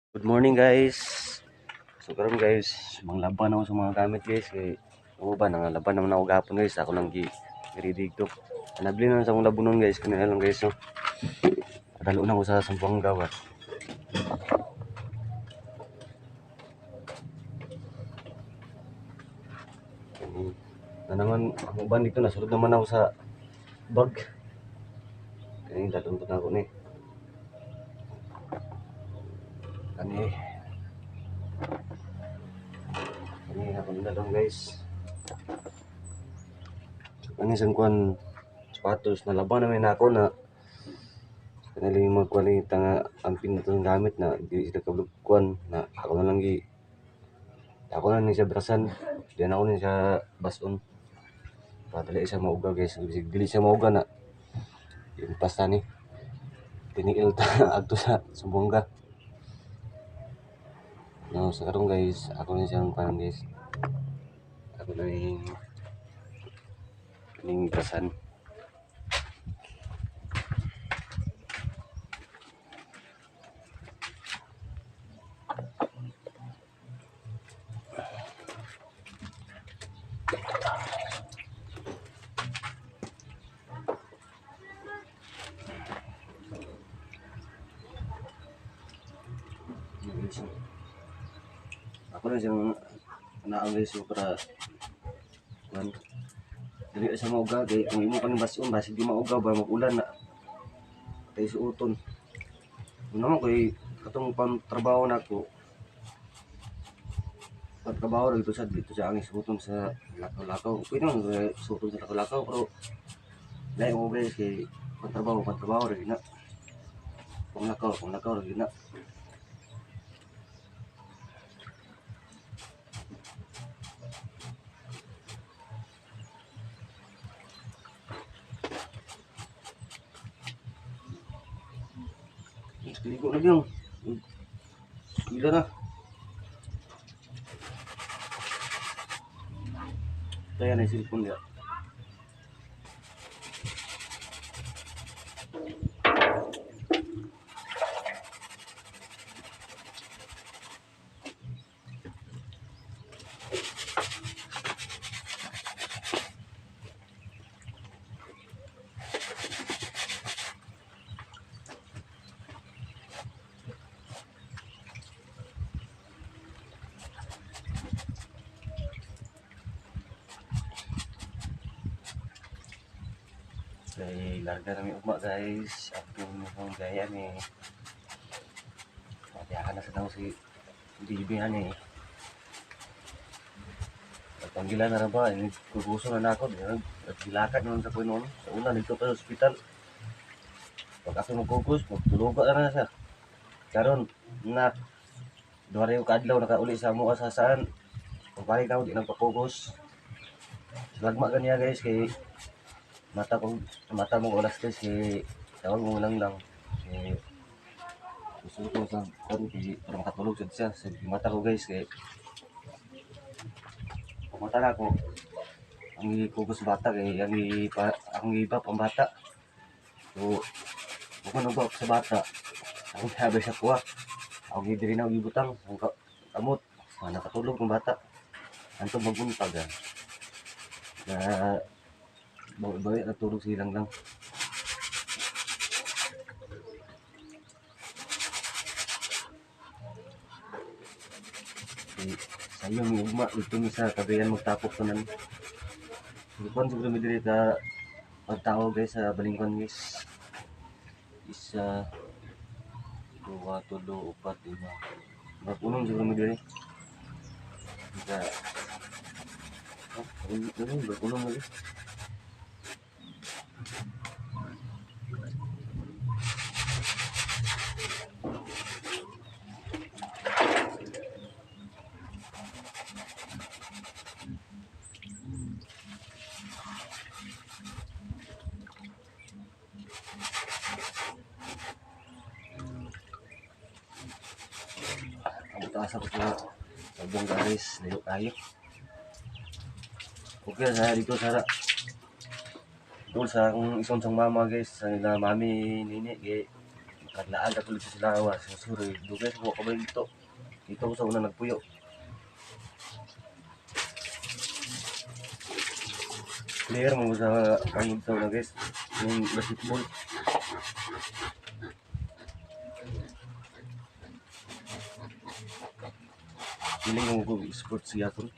Good morning guys. So karon guys, manglaban ako sa mga gamit guys kay ano ba nangalaban naman ako gapon guys. Ako lang gi-ready to. Nabili na sa akong labunon guys kanina lang guys no. Padalo na ako sa Sambuanga ba. Na naman ako ba dito nasulod naman ako sa bag. Kani dalon na ako ni. Kani kani ako dalon guys. Kani sang kuan sapatos na laban namin ako na kanaling magkuanita nga amping na itong gamit na di sila kablukuan na ako na lang ako na ni siya brasan diyan ako ni siya bason padali siya mauga guys bisig dili siya mauga na yung pasta ni tiniil ta adto sa Sumbonga no sa karon guys ako ni siyang parang guys ako na ning brasan. Ako na siyang naangay so para man dili sa mauga kay kung imo pang bason basig di mauga ba mag-ulan na kay suoton naman kay katong pang trabaho nako pagtrabaho dito sa angin suoton sa lakaw-lakaw pwede naman suoton sa lakaw-lakaw pero lain mo guys kay pagtrabaho rin na kung lakaw rin na. Ligo na yung gila na kaya na yung cellphone niya. Kaya larga namin ugma guys at yung mga gaya ni pabiyakan na sa daw si Bibihan eh panggilan na rin ba kuguso na ako at gilakad naman sa punon sa una dito pa sa hospital pag ako magkugos magtuluga na siya karon na duwari yung kadlaw nakauli sa mga sasaan pagbalik ako di nagpapugos lagma ganyan guys kay mata mo oras guys kay tawag mo lang kay gusto ko sa kon kay para makatulog siya sa mata ko guys kay mata na ko ang ikugos bata kay ang iba pang bata so kung ano ba sa bata ang sabi sa kuha ang diri na ibutang ang kamot nakatulog ng bata anto maguntag na bawi natulog silang lang. Sayo may ugma dito ni sa kabayan magtapok ko nan. Bukan siguro may diri ka pagtao guys sa balingkon guys. Isa, dua, tulo, upat, lima. Magpunong siguro may diri. Isa. Magpunong lagi. Taas ako sa sabong guys, layo kayo. Okay, saya dito sa doon sa akong isang mama guys, sa nila mami nini kay Kadlaan ka tuloy sa lawas. Susuroy. Dugay sa ko ba dito. Dito ko sa una nagpuyo. Player mo sa pangod sa una guys. Yung basketball. Piling mo ko sports siya to.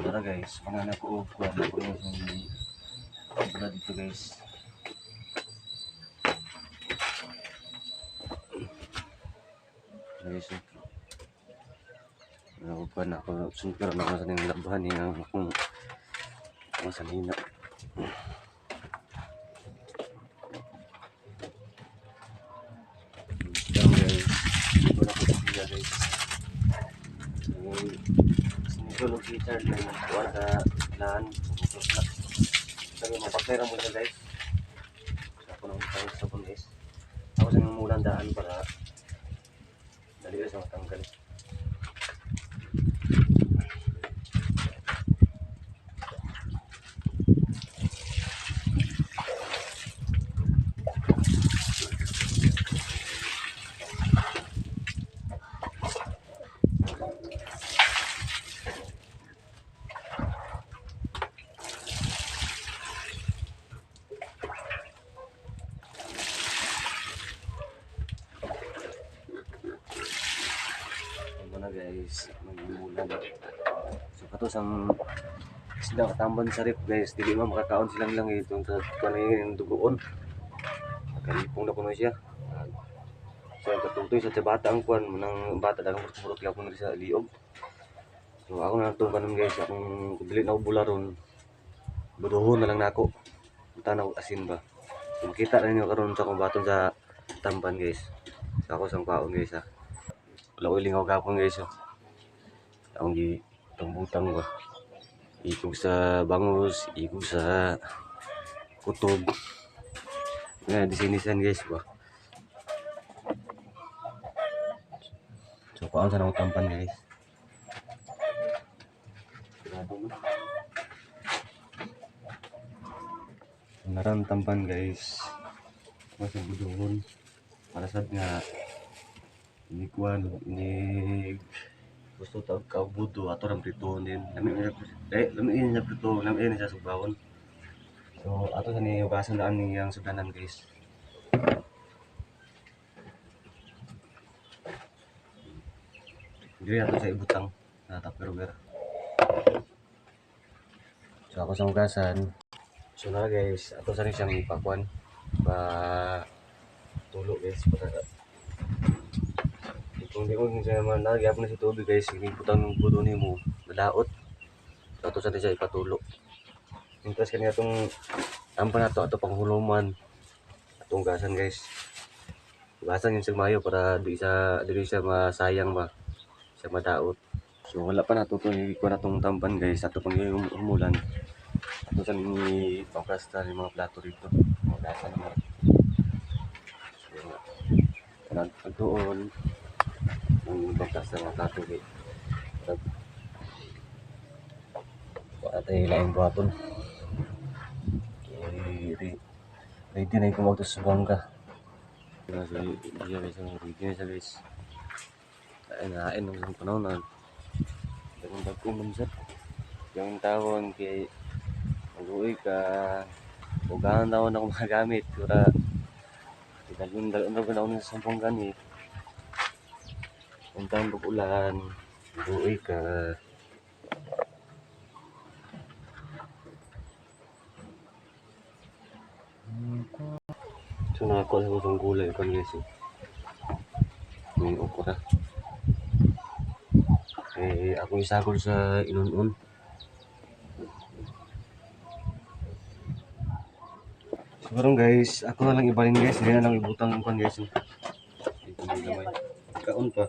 Tara guys, pangalan ko kuha na ko yung wala dito guys. Guys, kuha na ako. Sumpir na ako sa nang labahan niya akong masanina. Yan guys, hindi ko na ko siya guys. Sinigulog si Charles na kuha sa lahan. Sabi mapakpera mo siya guys. Ako nang tawag sa pulis. Ako sa mga mulang daan para dali sa matanggal. Na guys, magmulan. So kato sang sila katamban sa rip guys, dili man makakaon silang lang itong kanay yung dugoon. Nakalipong na kuno siya. So katungtoy sa bata ang kuan nang bata dagang murot gyapon sa liog. So ako na itong kanon guys, akong dili na bularon. Buduhon na lang nako. Tanaw asin ba. So, makita na niyo karon sa akong baton sa tamban guys. Sa ako sang kaon guys ha. Wala ko lingaw gapon guys oh. Akong gitambutang ba. Ikog sa bangus, ikog sa kutob. Nga disinisan guys ba. So kaon sa nang tampan guys. Naran tampan guys. Masih buduhon. Para sad nga ini kuan ini gusto tawag ka budo ato ram pritonin lami niya prito lami niya sa sugbawon. So ato sa ni hugasan daan niyang sudanan guys. Dili ato sa ibutang na tupperware. So ako sa hugasan. So na guys, ato sa ni siyang ipakuan pa tulo guys para kung di mo siya man nagyap na si tubig guys, iputang ng budo ni mo malaot. So ato sa ni siya ipatulo. Interest kaniya itong tampan na to ato panghuluman atong gasan guys. Gasan yung sigmayo para di siya masayang ba siya madaot. So wala pa nato to ikuha na tong tampan guys ato pang umulan. Ato sa ni pangkasta ni mga plato rito mga gasan mo. So nagtuon ang pangkasta mga plato guys. Atay laing buhaton. Ready na yung kumautos sa bangka. Kasi hindi guys, ready na siya guys. Kain ng isang panahon. Dagong ko mansat. Yung tawon kay mag-uwi ka. Hugahan tawon ako magamit. Kura dalon na ko na sa sampung ganit. Kung taon pag-ulan, mag-uwi ka. So nakakuha sa kusang gulay kan guys. May okra. Ako isagol sa inunon. Siguro guys, ako na lang ibalin guys, hindi na lang ibutang kan guys. Ito hindi naman. Kaon pa.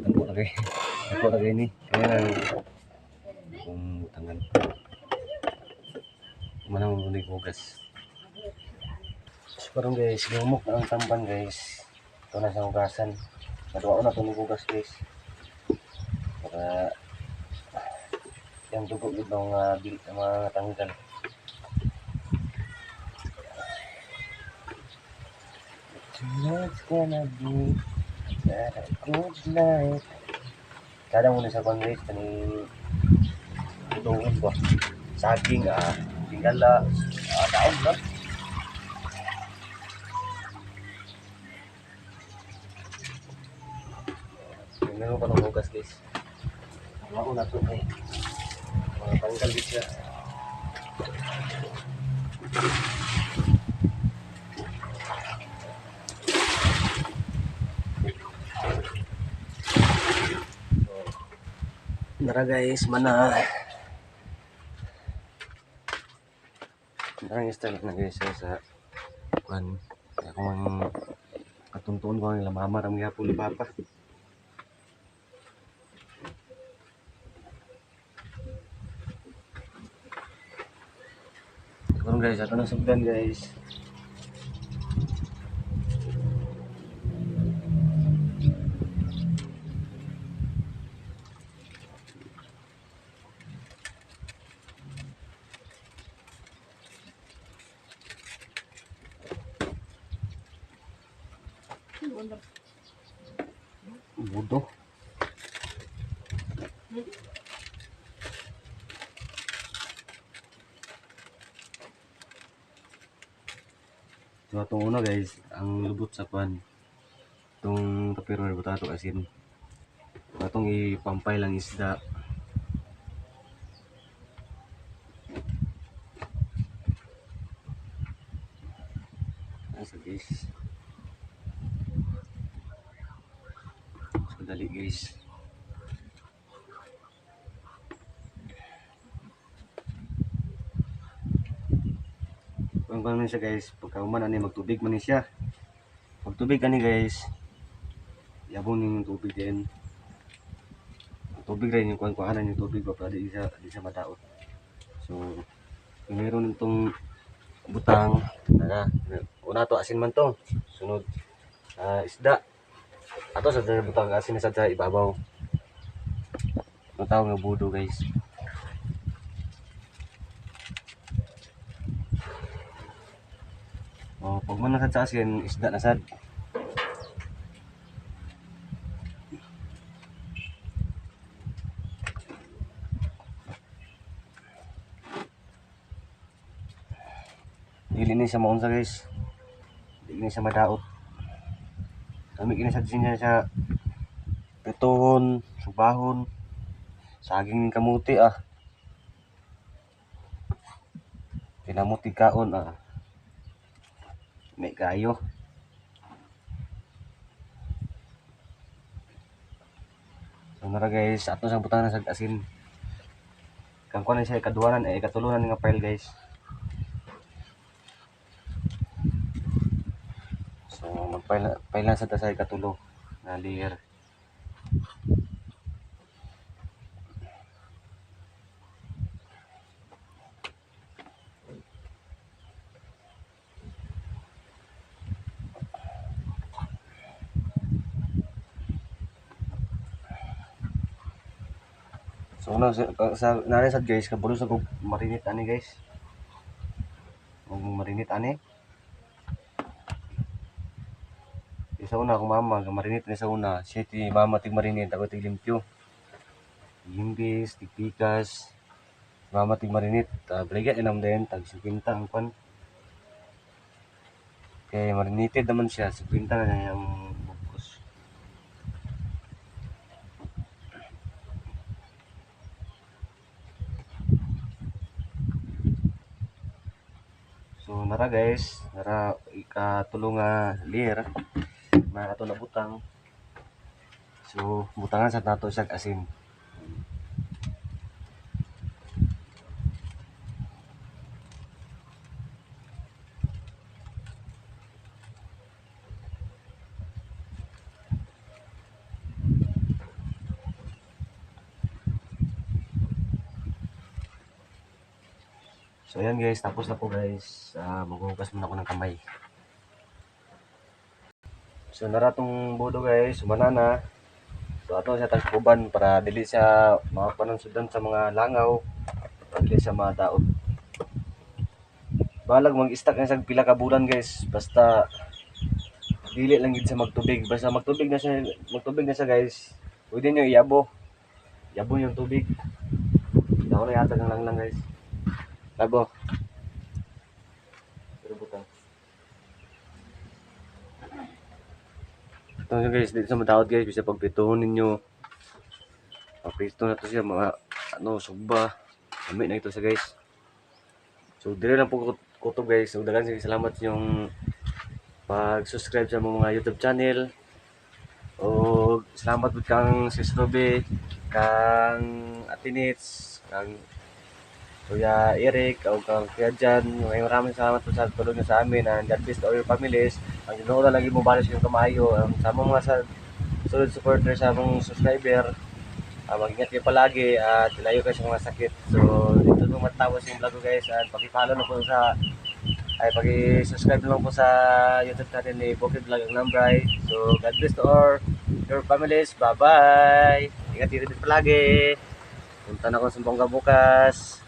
Tanpo lagi. Tanpo lagi ini. Kaya lang kung tangan. Manang mulig hugas. So parang guys, lumok na ang tamban guys. Ito na sa hugasan. Naduwa ko na itong hugas guys. Para yung dugo yun ng mga tanggal. Tonight's gonna be a good night. Kada muna sa kong guys, kani tutungin ko. Saging, tingala, daon na. Meron pa ng hugas guys. Ako na ito eh. Mga tanggal din siya. Nara guys, mana. Narang style na guys sa kuan. Ako ang katuntuon ko ang lamama ramang yapon ni Papa. Karon guys, ato na sugdan guys. Budo. So atong una guys, ang lubot sa kwan. Itong kapiro na butato asin. Atong ipampay lang isda. Asa guys. So dali guys. Kung man siya guys, pagka uman ani magtubig man ni siya. Pag tubig ani guys, yabon yung tubig din. Ang tubig rin yung kuhanan yung tubig pa para di siya madaot. So, kung meron itong butang, una to asin man to. Sunod, isda. Ato sa butang asin na sa ibabaw. Ang tawag nga budo guys. Pag man nasad sa asin, isda nasad. Dili ni siya maunsa guys. Dili ni siya madaot. Kami kinasad siya sa pituhon, subahon, saging ng kamuti Pinamuti kaon May kayo. So nara guys, ato sang butang na sa asin. Kang kuan siya ikaduhanan ikatulunan nga file guys. So magfile na sa ikatulo na layer. So una sa nare sad guys, kabulo sa kog marinate ani guys. Marinate ani. Sa una akong mama marinate ni sa una, siya ti mama tig marinate ako tig limpyo. Gimbis, tigpikas, mama tig marinate, baligyan inam din tag 50 ang kwan. Kaya marinated naman siya, 50 na niya ang bukos. So nara guys, nara ikatulo nga layer na ato na butang. So butangan sa nato siya asin. So ayan guys, tapos na po guys. Maghuhugas muna ako ng kamay. So naratong budo guys, banana. So ato siya tagkuban para dili siya makapanunsudan sa mga langaw, para dili siya madaot. Balag mag-stack na sa pila ka bulan guys, basta dili lang gid sa magtubig. Basta magtubig na siya guys. Pwede nyo iabo. Iabo yung tubig. Ako na yata ng lang guys. Labo. Pero butang. Ito nyo guys, dito sa matawad guys, bisa pagprituhon ninyo. Pagprito na to siya, mga sugba. Gamit na ito sa guys. So, dire lang po kutob guys. So, dagan sige salamat sa inyong pag-subscribe sa mga YouTube channel. O salamat po kang Sis Ruby, kang Atinits, kang Kuya Eric, o kang Kuya Jan. Maraming salamat po sa tulong niyo sa amin, and God bless all your families. Ang Ginoo na lagi mo balis yung kamayo. Sa mga sa solid supporter, sa mga subscriber, mag-ingat kayo palagi at ilayo kayo sa mga sakit. So dito po matapos yung vlog ko guys, at paki-follow na po paki-subscribe na lang po sa YouTube channel ni Bukid Vlog ang Lambray. So God bless to all your families. Bye bye. Ingat dito din palagi. Punta na ako sa Bongga bukas.